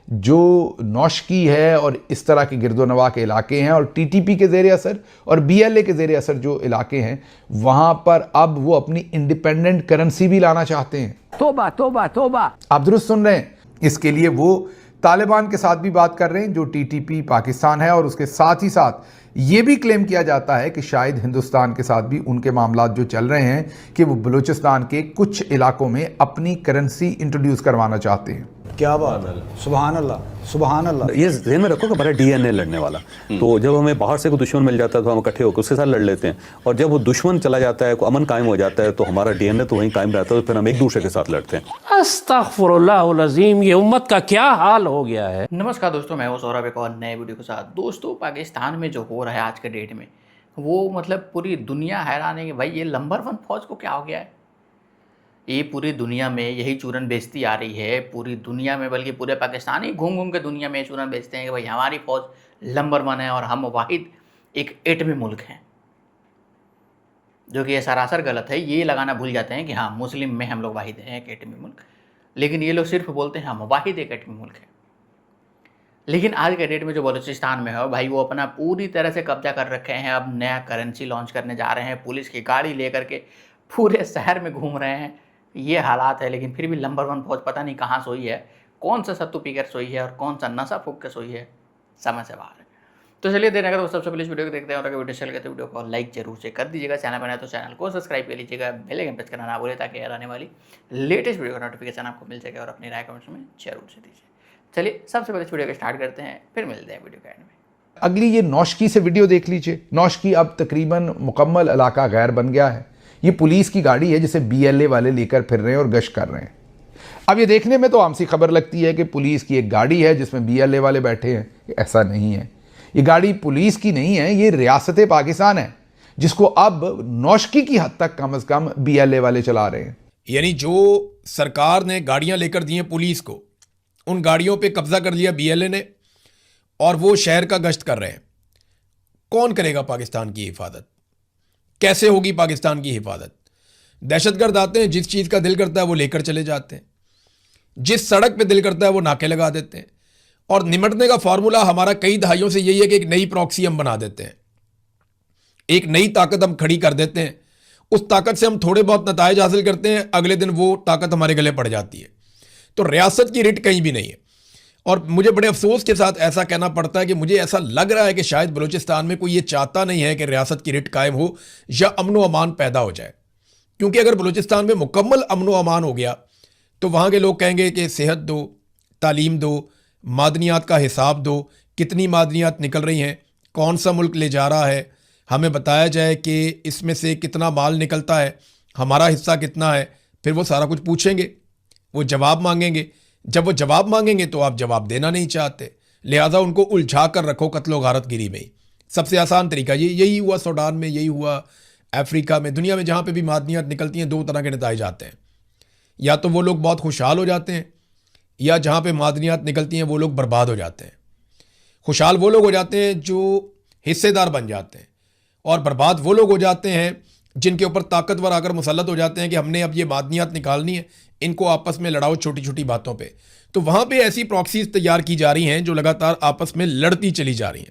जो नौशकी है और इस तरह के गिरदोनवा के इलाके हैं और टीटीपी के ज़ेरे असर और बीएलए के ज़ेरे असर जो इलाके हैं, वहाँ पर अब वो अपनी इंडिपेंडेंट करेंसी भी लाना चाहते हैं। तौबा तौबा तौबा, आप दुरुस्त सुन रहे हैं। इसके लिए वो तालिबान के साथ भी बात कर रहे हैं जो टीटीपी पाकिस्तान है, और उसके साथ ही साथ ये भी क्लेम किया जाता है कि शायद हिंदुस्तान के साथ भी उनके मामलात जो चल रहे हैं कि वो बलूचिस्तान के कुछ इलाकों में अपनी करेंसी इंट्रोड्यूस करवाना चाहते हैं। क्या बात है, सुभान अल्लाह सुभान अल्लाह। ये ज़हन में रखो कि हमारा डीएनए लड़ने वाला, तो जब हमें बाहर से कोई दुश्मन मिल जाता है तो हम इकट्ठे होकर उसके साथ लड़ लेते हैं, और जब वो दुश्मन चला जाता है, अमन कायम हो जाता है, तो हमारा डीएनए तो वहीं कायम रहता है, तो फिर हम एक दूसरे के साथ लड़ते हैं। अस्तगफुरुल्लाहुल अज़ीम, ये उम्मत का क्या हाल हो गया है। नमस्कार दोस्तों, मैं हूं सौरभ, एक और नए वीडियो के साथ। दोस्तों, पाकिस्तान में जो हो रहा है आज के डेट में, वो मतलब पूरी दुनिया हैरान है कि भाई ये नंबर 1 फौज को क्या हो गया है। ये पूरी दुनिया में यही चूरन बेचती आ रही है, पूरी दुनिया में, बल्कि पूरे पाकिस्तान ही घूम घूम के दुनिया में चूरन बेचते हैं कि भाई हमारी फ़ौज नंबर 1 है और हम वाहिद एक एटमी मुल्क हैं, जो कि ये सरासर गलत है। ये लगाना भूल जाते हैं कि हाँ, मुस्लिम में हम लोग वाहिद हैं एक एटमी मुल्क, लेकिन ये लोग सिर्फ बोलते हैं हम वाहिद एक एटमी मुल्क है। लेकिन आज के डेट में जो बलूचिस्तान में है भाई, वो अपना पूरी तरह से कब्जा कर रखे हैं। अब नया करेंसी लॉन्च करने जा रहे हैं, पुलिस की गाड़ी लेकर के पूरे शहर में घूम रहे हैं। ये हालात है, लेकिन फिर भी नंबर 1 फौज पता नहीं कहाँ सोई है, कौन सा सत्तू पीकर सोई है और कौन सा नशा फूक के सोई है, समझ से बाहर है। तो चलिए देर अगर सबसे पहले इस वीडियो को देखते हैं, और अगर वीडियो चल गया तो वीडियो को लाइक जरूर से कर दीजिएगा, चैनल पर नए तो चैनल को सब्सक्राइब कर लीजिएगा, बेल आइकन प्रेस करना ना भूलें ताकि आने वाली लेटेस्ट वीडियो का नोटिफिकेशन आपको मिल सके, और अपनी राय कमेंट्स में जरूर से दीजिए। चलिए सबसे पहले इस वीडियो को स्टार्ट करते हैं, फिर मिलते हैं वीडियो के एंड में। अगली ये नौशकी से वीडियो देख लीजिए। नौशकी अब तकरीबन मुकम्मल इलाका गैर बन गया है। ये पुलिस की गाड़ी है जिसे बीएलए वाले लेकर फिर रहे हैं और गश्त कर रहे हैं। अब ये देखने में तो आम सी खबर लगती है कि पुलिस की एक गाड़ी है जिसमें बीएलए वाले बैठे हैं। ऐसा नहीं है, ये गाड़ी पुलिस की नहीं है, ये रियासत पाकिस्तान है, जिसको अब नौशकी की हद तक कम से कम बीएलए वाले चला रहे हैं। यानी जो सरकार ने गाड़ियां लेकर दी हैं पुलिस को, उन गाड़ियों पे कब्जा कर लिया बीएलए ने, और वो शहर का गश्त कर रहे हैं। कौन करेगा पाकिस्तान की हिफाजत? कैसे होगी पाकिस्तान की हिफाजत? दहशतगर्द आते हैं, जिस चीज़ का दिल करता है वो लेकर चले जाते हैं, जिस सड़क पे दिल करता है वो नाके लगा देते हैं, और निमटने का फार्मूला हमारा कई दहाइयों से यही है कि एक नई प्रॉक्सी हम बना देते हैं, एक नई ताकत हम खड़ी कर देते हैं, उस ताकत से हम थोड़े बहुत नताइज हासिल करते हैं, अगले दिन वो ताकत हमारे गले पड़ जाती है। तो रियासत की रिट कहीं भी नहीं है। और मुझे बड़े अफसोस के साथ ऐसा कहना पड़ता है कि मुझे ऐसा लग रहा है कि शायद बलूचिस्तान में कोई ये चाहता नहीं है कि रियासत की रिट कायम हो या अमन व अमान पैदा हो जाए, क्योंकि अगर बलूचिस्तान में मुकम्मल अमन व अमान हो गया तो वहाँ के लोग कहेंगे कि सेहत दो, तालीम दो, मादनियात का हिसाब दो, कितनी मादनियात निकल रही हैं, कौन सा मुल्क ले जा रहा है, हमें बताया जाए कि इसमें से कितना माल निकलता है, हमारा हिस्सा कितना है। फिर वो सारा कुछ पूछेंगे, वो जवाब मांगेंगे। जब वो जवाब मांगेंगे तो आप जवाब देना नहीं चाहते, लिहाजा उनको उलझा कर रखो कत्लो गारतगिरी में ही। सबसे आसान तरीका यही हुआ सूडान में, यही हुआ अफ्रीका में, दुनिया में जहाँ पे भी मादनियात निकलती हैं, 2 तरह के नताइज आते हैं। या तो वो लोग बहुत खुशहाल हो जाते हैं, या जहाँ पे मादनियात निकलती हैं वो लोग बर्बाद हो जाते हैं। खुशहाल वो लोग हो जाते हैं जो हिस्सेदार बन जाते हैं, और बर्बाद वो लोग हो जाते हैं जिनके ऊपर ताकतवर आकर मुसल्लत हो जाते हैं कि हमने अब ये मादनियात निकालनी है, इनको आपस में लड़ाओ छोटी छोटी बातों पे। तो वहाँ पे ऐसी प्रॉक्सीज तैयार की जा रही हैं जो लगातार आपस में लड़ती चली जा रही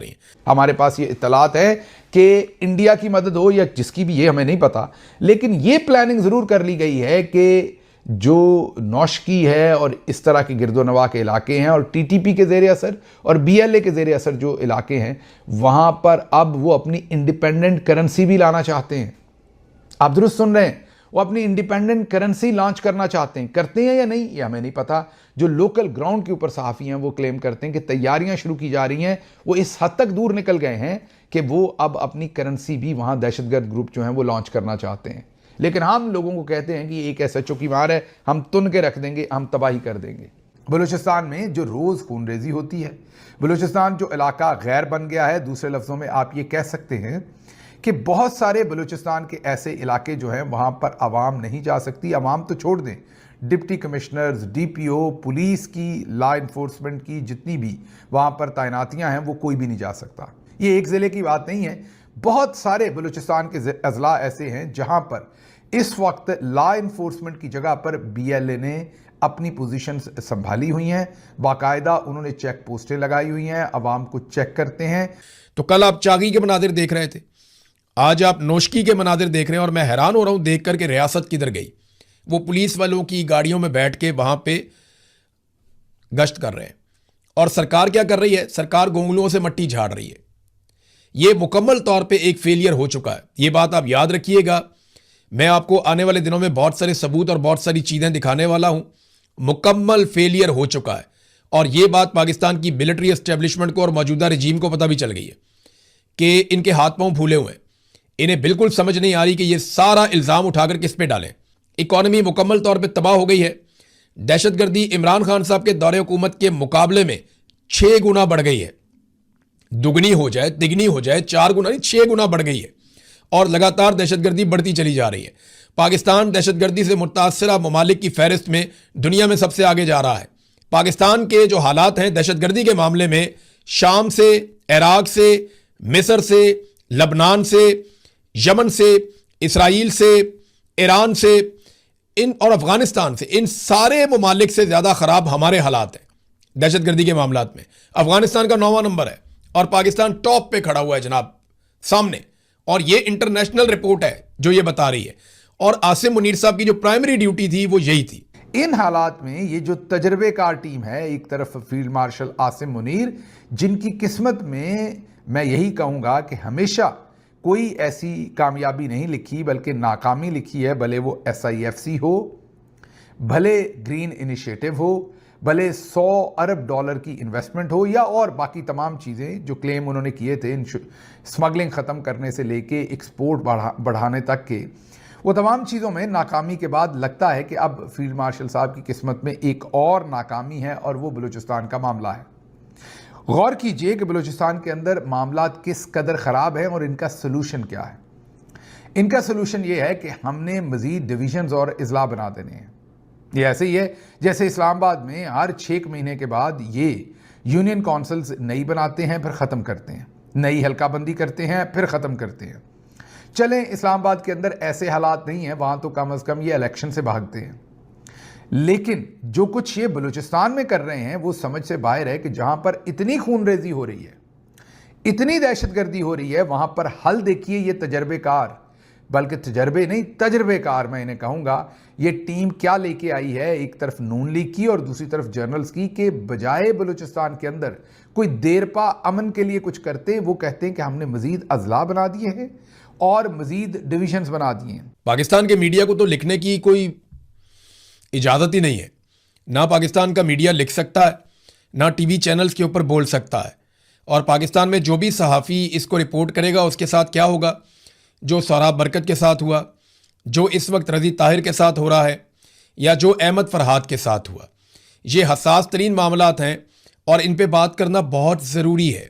हैं। हमारे पास ये इत्तलात है कि इंडिया की मदद हो या जिसकी भी, ये हमें नहीं पता, लेकिन ये प्लानिंग ज़रूर कर ली गई है कि जो नौशकी है और इस तरह के गिरदोनवा के इलाके हैं और टीटीपी के ज़ेरे असर और बीएलए के ज़ेरे असर जो इलाके हैं, वहाँ पर अब वो अपनी इंडिपेंडेंट करेंसी भी लाना चाहते हैं। आप दुरुस्त सुन रहे हैं, वो अपनी इंडिपेंडेंट करेंसी लॉन्च करना चाहते हैं। करते हैं या नहीं ये हमें नहीं पता। जो लोकल ग्राउंड के ऊपर सहाफ़ी हैं वो क्लेम करते हैं कि तैयारियां शुरू की जा रही हैं। वो इस हद तक दूर निकल गए हैं कि वो अब अपनी करेंसी भी वहाँ दहशतगर्द ग्रुप जो हैं वो लॉन्च करना चाहते हैं। लेकिन हम लोगों को कहते हैं कि एक SHO की मार है, हम तुन के रख देंगे, हम तबाही कर देंगे। बलूचिस्तान में जो रोज़ खूनरेजी होती है, बलूचिस्तान जो इलाका गैर बन गया है, दूसरे लफ्ज़ों में आप ये कह सकते हैं कि बहुत सारे बलूचिस्तान के ऐसे इलाके जो हैं वहाँ पर आवाम नहीं जा सकती। आवाम तो छोड़ दें, डिप्टी कमिश्नर्स, DPO, पुलिस की, लॉ इन्फोर्समेंट की जितनी भी वहाँ पर तैनातियाँ हैं, वो कोई भी नहीं जा सकता। ये एक ज़िले की बात नहीं है, बहुत सारे बलूचिस्तान के अजला ऐसे हैं जहाँ पर इस वक्त लॉ इन्फोर्समेंट की जगह पर BLA ने अपनी पोजीशन संभाली हुई हैं, बाकायदा उन्होंने चेक पोस्टें लगाई हुई हैं, अवाम को चेक करते हैं। तो कल आप चागी के मनाजिर देख रहे थे, आज आप नोशकी के मनाजिर देख रहे हैं, और मैं हैरान हो रहा हूं देख करके रियासत किधर गई। वो पुलिस वालों की गाड़ियों में बैठ के वहां पे गश्त कर रहे हैं, और सरकार क्या कर रही है? सरकार गोंगलुओं से मट्टी झाड़ रही है। ये मुकम्मल तौर पे एक फेलियर हो चुका है, ये बात आप याद रखिएगा। मैं आपको आने वाले दिनों में बहुत सारे सबूत और बहुत सारी चीज़ें दिखाने वाला हूं। मुकम्मल फेलियर हो चुका है, और ये बात पाकिस्तान की मिलिट्री एस्टेब्लिशमेंट को और मौजूदा रजीम को पता भी चल गई है कि इनके हाथ पांव फूले हुए हैं। इन्हें बिल्कुल समझ नहीं आ रही कि ये सारा इल्ज़ाम उठाकर किस पे डालें। इकॉनमी मुकम्मल तौर पे तबाह हो गई है। दहशतगर्दी इमरान खान साहब के दौरे हुकूमत के मुकाबले में 6 गुना बढ़ गई है। दुगनी हो जाए, तिगनी हो जाए, 4 गुना नहीं, 6 गुना बढ़ गई है, और लगातार दहशतगर्दी बढ़ती चली जा रही है। पाकिस्तान दहशतगर्दी से मुतासरा ममालिक की फहरिस्त में दुनिया में सबसे आगे जा रहा है। पाकिस्तान के जो हालात हैं दहशतगर्दी के मामले में, शाम से, इराक से, मिस्र से, लबनान से, यमन से, इसराइल से, ईरान से, इन और अफगानिस्तान से, इन सारे ममालिक से ज़्यादा ख़राब हमारे हालात हैं दहशतगर्दी के मामलात में। अफगानिस्तान का 9वां नंबर है, और पाकिस्तान टॉप पे खड़ा हुआ है जनाब सामने। और ये इंटरनेशनल रिपोर्ट है जो ये बता रही है, और आसिम मुनीर साहब की जो प्राइमरी ड्यूटी थी वो यही थी। इन हालात में ये जो तजर्बेकार टीम है, एक तरफ फील्ड मार्शल आसिम मुनीर, जिनकी किस्मत में मैं यही कहूँगा कि हमेशा कोई ऐसी कामयाबी नहीं लिखी बल्कि नाकामी लिखी है, भले वो SIFC हो, भले ग्रीन इनिशिएटिव हो, भले $100 अरब की इन्वेस्टमेंट हो, या और बाकी तमाम चीज़ें जो क्लेम उन्होंने किए थे स्मगलिंग ख़त्म करने से लेके एक्सपोर्ट बढ़ाने तक के, वो तमाम चीज़ों में नाकामी के बाद लगता है कि अब फील्ड मार्शल साहब की किस्मत में एक और नाकामी है, और वो बलूचिस्तान का मामला है। गौर कीजिए कि बलूचिस्तान के अंदर मामलात किस कदर ख़राब हैं और इनका सलूशन क्या है। इनका सलूशन ये है कि हमने मज़ीद डिवीजन्स और अजला बना देने हैं। ये ऐसे ही है जैसे इस्लामाबाद में हर 6 महीने के बाद ये यूनियन काउंसिल्स नई बनाते हैं, फिर ख़त्म करते हैं, नई हल्काबंदी करते हैं, फिर ख़त्म करते हैं। चलें, इस्लामाबाद के अंदर ऐसे हालात नहीं हैं, वहाँ तो कम अज़ कम ये इलेक्शन से भागते हैं। लेकिन जो कुछ ये बलूचिस्तान में कर रहे हैं वो समझ से बाहर है कि जहाँ पर इतनी खूनरेजी हो रही है, इतनी दहशतगर्दी हो रही है, वहाँ पर हल देखिए ये तजर्बेकार, बल्कि तजर्बे नहीं तजर्बेकार मैं इन्हें कहूँगा, ये टीम क्या लेके आई है। एक तरफ नून लीग की और दूसरी तरफ जर्नल्स की, कि बजाय बलूचिस्तान के अंदर कोई देरपा अमन के लिए कुछ करते, वो कहते हैं कि हमने मज़ीद अजला बना दिए हैं और मज़ीद डिविजन्स बना दिए हैं। पाकिस्तान के मीडिया को तो लिखने की कोई इजाज़त ही नहीं है। ना पाकिस्तान का मीडिया लिख सकता है, ना टीवी चैनल्स के ऊपर बोल सकता है। और पाकिस्तान में जो भी सहाफ़ी इसको रिपोर्ट करेगा उसके साथ क्या होगा, जो सोहराब बरकत के साथ हुआ, जो इस वक्त रज़ी ताहिर के साथ हो रहा है, या जो अहमद फरहाद के साथ हुआ। ये हसास तरीन मामलात हैं और इन पे बात करना बहुत ज़रूरी है।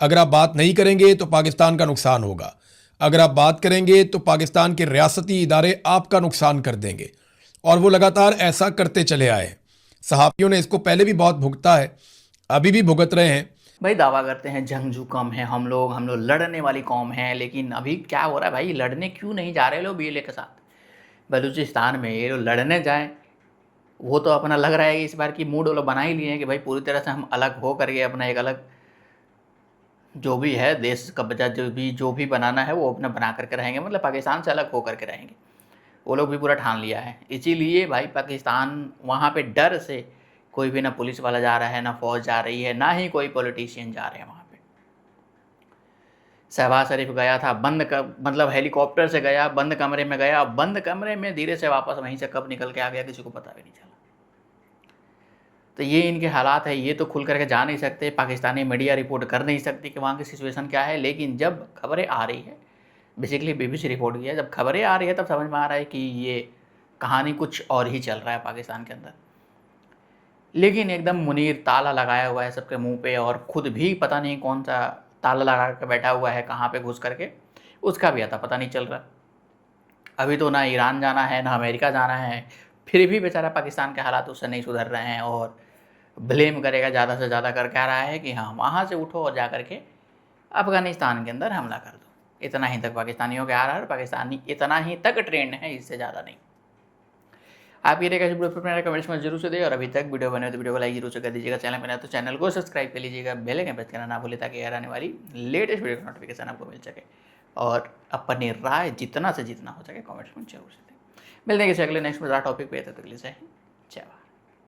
अगर आप बात नहीं करेंगे तो पाकिस्तान का नुकसान होगा, अगर आप बात करेंगे तो पाकिस्तान के रियासती इदारे आपका नुकसान कर देंगे, और वो लगातार ऐसा करते चले आए हैं। सहाफ़ियों ने इसको पहले भी बहुत भुगता है, अभी भी भुगत रहे हैं। भाई दावा करते हैं जंगजू कम है हम लोग लड़ने वाली कौम हैं, लेकिन अभी क्या हो रहा है भाई, लड़ने क्यों नहीं जा रहे लोग BLA के साथ बलूचिस्तान में? ये लोग लड़ने जाएं, वो तो अपना लग रहा है कि इस बार की मूड वो लोग बना ही लिए हैं कि भाई पूरी तरह से हम अलग हो करके अपना एक अलग जो भी है देश कब्जा जो भी बनाना है वो अपना बना करके रहेंगे, मतलब पाकिस्तान से अलग हो करके रहेंगे। वो लोग भी पूरा ठान लिया है। इसीलिए भाई पाकिस्तान वहाँ पे डर से कोई भी ना पुलिस वाला जा रहा है, ना फौज जा रही है, ना ही कोई पॉलिटिशियन जा रहे हैं वहाँ पे। शहबाज शरीफ गया था मतलब हेलीकॉप्टर से गया, बंद कमरे में गया, बंद कमरे में धीरे से वापस वहीं से कब निकल के आ गया किसी को पता भी नहीं चला। तो ये इनके हालात है, ये तो खुल करके जा नहीं सकते, पाकिस्तानी मीडिया रिपोर्ट कर नहीं सकती कि वहाँ की सिचुएशन क्या है। लेकिन जब खबरें आ रही है, बेसिकली BBC रिपोर्ट किया, जब खबरें आ रही है तब समझ में आ रहा है कि ये कहानी कुछ और ही चल रहा है पाकिस्तान के अंदर। लेकिन एकदम मुनीर ताला लगाया हुआ है सबके मुंह पे, और ख़ुद भी पता नहीं कौन सा ताला लगा के बैठा हुआ है, कहाँ पे घुस करके, उसका भी आता पता नहीं चल रहा। अभी तो ना ईरान जाना है ना अमेरिका जाना है, फिर भी बेचारा पाकिस्तान के हालात उससे नहीं सुधर रहे हैं, और ब्लेम करेगा ज़्यादा से ज़्यादा कर कह रहा है कि हाँ वहाँ से उठो और जा करके अफ़गानिस्तान के अंदर हमला कर दो। इतना ही तक पाकिस्तानियों के आ रहा है, पाकिस्तानी इतना ही तक ट्रेंड है, इससे ज़्यादा नहीं। आपकी रहेगा वीडियो पर मेरा कमेंट्स में जरूर से दे, और अभी तक वीडियो बने तो वीडियो को लाइक जरूर से कर दीजिएगा। चैनल पर नया तो चैनल को सब्सक्राइब कर लीजिएगा, बेल आइकन प्रेस करना ना भूले ताकि यार आने वाली लेटेस्ट वीडियो का नोटिफिकेशन आपको मिल सके। और अपनी राय जितना से जितना हो सके कमेंट्स में जरूर से दें। मिलते हैं किसी अगले नेक्स्ट मज़ा टॉपिक पे, तब तक के लिए जय हिंद, जय भारत।